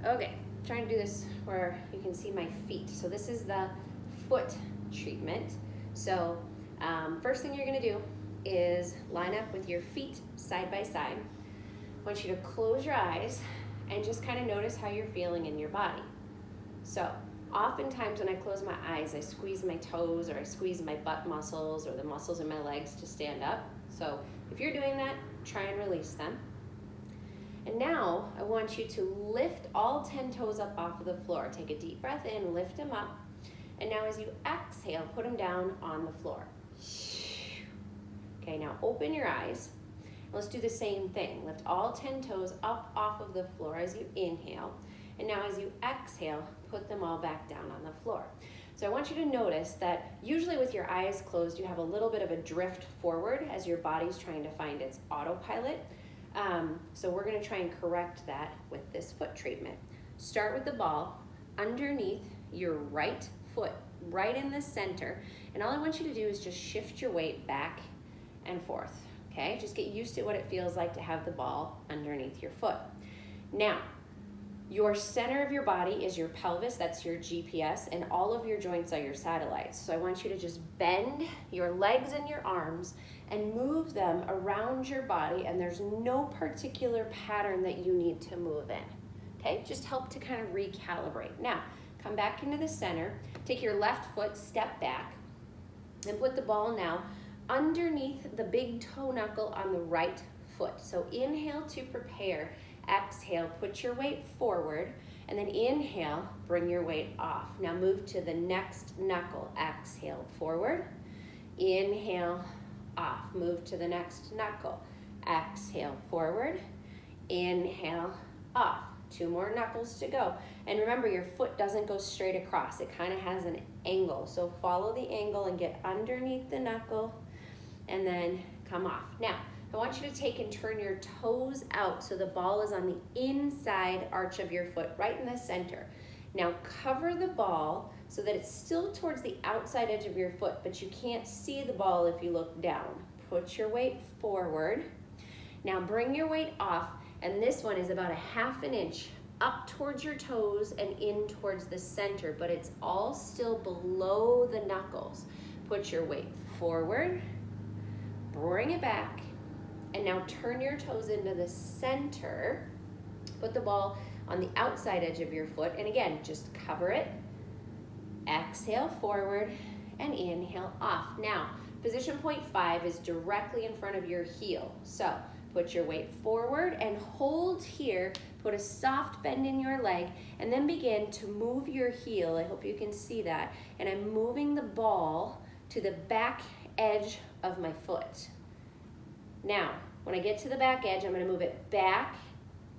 Okay, trying to do this where you can see my feet. So this is the foot treatment. So first thing you're gonna do is line up with your feet side by side. I want you to close your eyes and just kind of notice how you're feeling in your body. So oftentimes when I close my eyes, I squeeze my toes or I squeeze my butt muscles or the muscles in my legs to stand up. So if you're doing that, try and release them. And now I want you to lift all 10 toes up off of the floor. Take a deep breath in, lift them up. And now as you exhale, put them down on the floor. Okay, now open your eyes. Let's do the same thing. Lift all 10 toes up off of the floor as you inhale. And now as you exhale, put them all back down on the floor. So I want you to notice that usually with your eyes closed, you have a little bit of a drift forward as your body's trying to find its autopilot. So we're gonna try and correct that with this foot treatment. Start with the ball underneath your right foot, right in the center. And all I want you to do is just shift your weight back and forth, okay? Just get used to what it feels like to have the ball underneath your foot. Now, your center of your body is your pelvis, that's your GPS, and all of your joints are your satellites. So I want you to just bend your legs and your arms and move them around your body, and there's no particular pattern that you need to move in, okay? Just help to kind of recalibrate. Now, come back into the center, take your left foot, step back, and put the ball now underneath the big toe knuckle on the right foot. So inhale to prepare, exhale, put your weight forward, and then inhale, bring your weight off. Now move to the next knuckle, exhale, forward, inhale, off. Move to the next knuckle, exhale, forward, inhale, off. 2 more knuckles to go. And remember, your foot doesn't go straight across. It kind of has an angle. So follow the angle and get underneath the knuckle and then come off. Now, I want you to take and turn your toes out so the ball is on the inside arch of your foot, right in the center. Now cover the ball so that it's still towards the outside edge of your foot, but you can't see the ball if you look down. Put your weight forward. Now bring your weight off, and this one is about a 1/2 inch up towards your toes and in towards the center, but it's all still below the knuckles. Put your weight forward, bring it back, and now turn your toes into the center. Put the ball on the outside edge of your foot, and again, just cover it. Exhale forward and inhale off. Now, position point 5 is directly in front of your heel. So put your weight forward and hold here. Put a soft bend in your leg, and then begin to move your heel. I hope you can see that. And I'm moving the ball to the back edge of my foot. Now, when I get to the back edge, I'm gonna move it back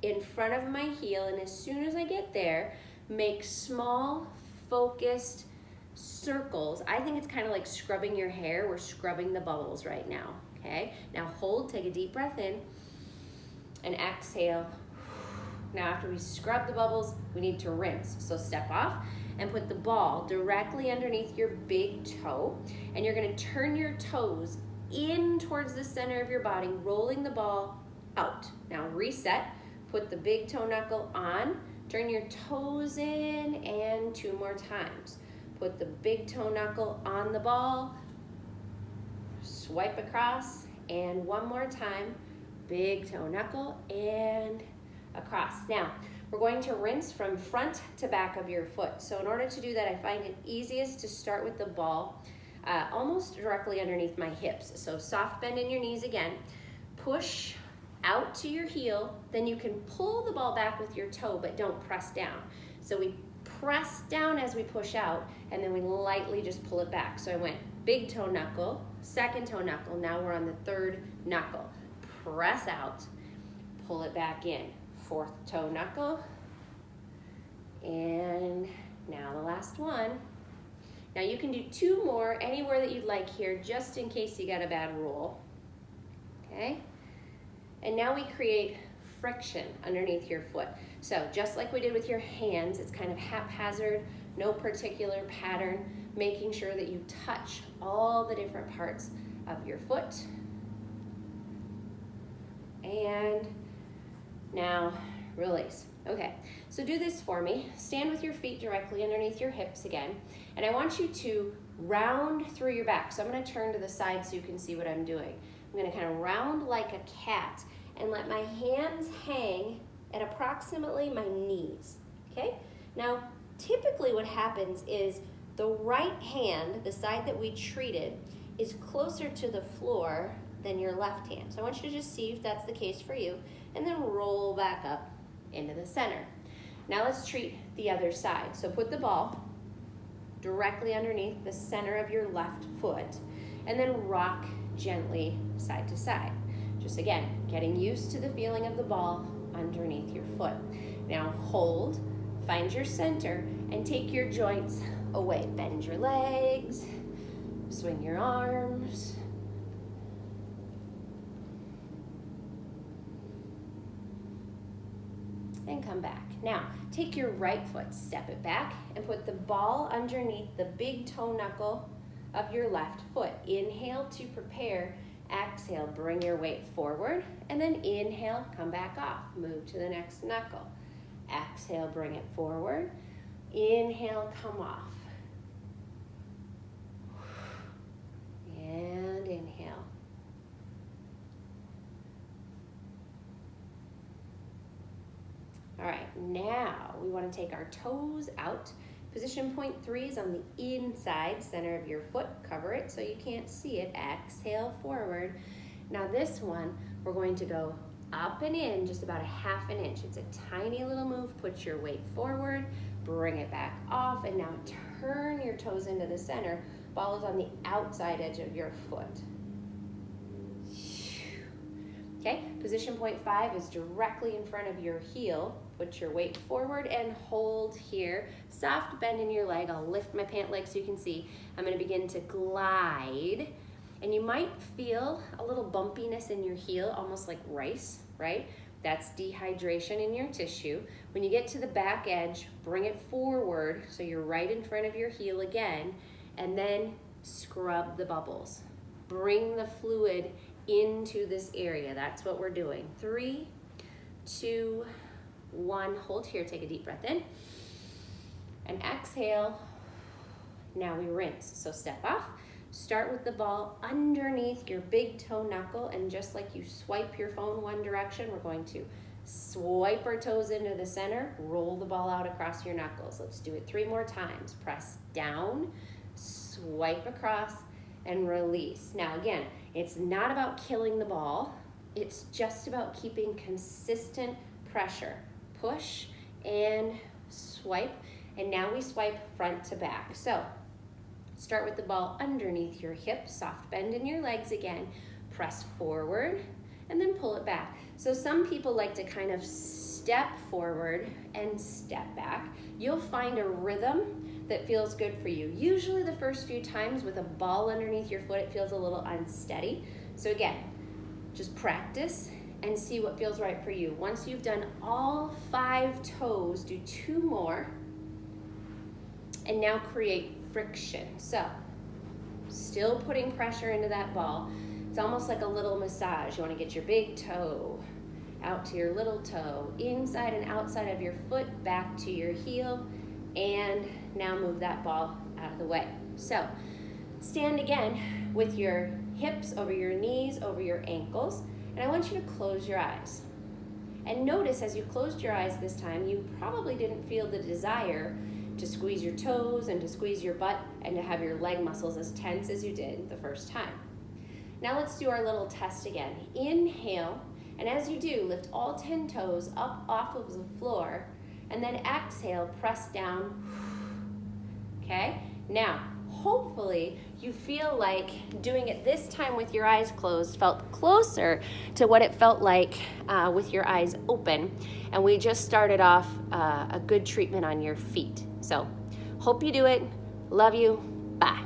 in front of my heel, and as soon as I get there, make small, focused circles. I think it's kind of like scrubbing your hair. We're scrubbing the bubbles right now, okay? Now hold, take a deep breath in, and exhale. Now after we scrub the bubbles, we need to rinse. So step off and put the ball directly underneath your big toe, and you're gonna turn your toes in towards the center of your body, rolling the ball out. Now reset, put the big toe knuckle on, turn your toes in, and 2 more times. Put the big toe knuckle on the ball, swipe across, and 1 more time, big toe knuckle, and across. Now, we're going to rinse from front to back of your foot. So in order to do that, I find it easiest to start with the ball almost directly underneath my hips. So soft bend in your knees again. Push out to your heel, then you can pull the ball back with your toe, but don't press down. So we press down as we push out, and then we lightly just pull it back. So I went big toe knuckle, second toe knuckle, now we're on the 3rd knuckle. Press out, pull it back in. 4th toe knuckle, and now the last one. Now you can do 2 more anywhere that you'd like here, just in case you got a bad roll, okay? And now we create friction underneath your foot. So just like we did with your hands, it's kind of haphazard, no particular pattern, making sure that you touch all the different parts of your foot. And now release. Okay, so do this for me. Stand with your feet directly underneath your hips again, and I want you to round through your back. So I'm gonna turn to the side so you can see what I'm doing. I'm gonna kind of round like a cat and let my hands hang at approximately my knees, okay? Now, typically what happens is the right hand, the side that we treated, is closer to the floor than your left hand. So I want you to just see if that's the case for you, and then roll back up into the center. Now let's treat the other side. So put the ball directly underneath the center of your left foot, and then rock gently side to side. Just again, getting used to the feeling of the ball underneath your foot. Now hold, find your center, and take your joints away. Bend your legs, swing your arms. And come back. Now, take your right foot, step it back, and put the ball underneath the big toe knuckle of your left foot. Inhale to prepare. Exhale, bring your weight forward, and then inhale, come back off. Move to the next knuckle. Exhale, bring it forward. Inhale, come off. And inhale. All right, now we want to take our toes out. Position point 3 is on the inside center of your foot. Cover it so you can't see it. Exhale forward. Now this one, we're going to go up and in just about a ½ inch. It's a tiny little move. Put your weight forward, bring it back off, and now turn your toes into the center. Ball is on the outside edge of your foot. Okay, position point 5 is directly in front of your heel. Put your weight forward and hold here. Soft bend in your leg. I'll lift my pant leg so you can see. I'm gonna begin to glide. And you might feel a little bumpiness in your heel, almost like rice, right? That's dehydration in your tissue. When you get to the back edge, bring it forward so you're right in front of your heel again, and then scrub the bubbles. Bring the fluid into this area. That's what we're doing. 3, 2, 1. Hold here, take a deep breath in. And exhale. Now we rinse. So step off. Start with the ball underneath your big toe knuckle, and just like you swipe your phone one direction, we're going to swipe our toes into the center, roll the ball out across your knuckles. Let's do it 3 more times. Press down, swipe across, and release. Now again, it's not about killing the ball. It's just about keeping consistent pressure. Push and swipe. And now we swipe front to back. So start with the ball underneath your hip, soft bend in your legs again, press forward, and then pull it back. So some people like to kind of step forward and step back. You'll find a rhythm that feels good for you. Usually the first few times with a ball underneath your foot, it feels a little unsteady. So again, just practice and see what feels right for you. Once you've done all 5 toes, do 2 more, and now create friction. So still putting pressure into that ball. It's almost like a little massage. You want to get your big toe out to your little toe, inside and outside of your foot, back to your heel, and now move that ball out of the way. So stand again with your hips over your knees, over your ankles, and I want you to close your eyes. And notice as you closed your eyes this time, you probably didn't feel the desire to squeeze your toes and to squeeze your butt and to have your leg muscles as tense as you did the first time. Now let's do our little test again. Inhale, and as you do, lift all 10 toes up off of the floor, and then exhale, press down. Okay? Now, hopefully you feel like doing it this time with your eyes closed felt closer to what it felt like with your eyes open. And we just started off a good treatment on your feet. So, hope you do it. Love you. Bye.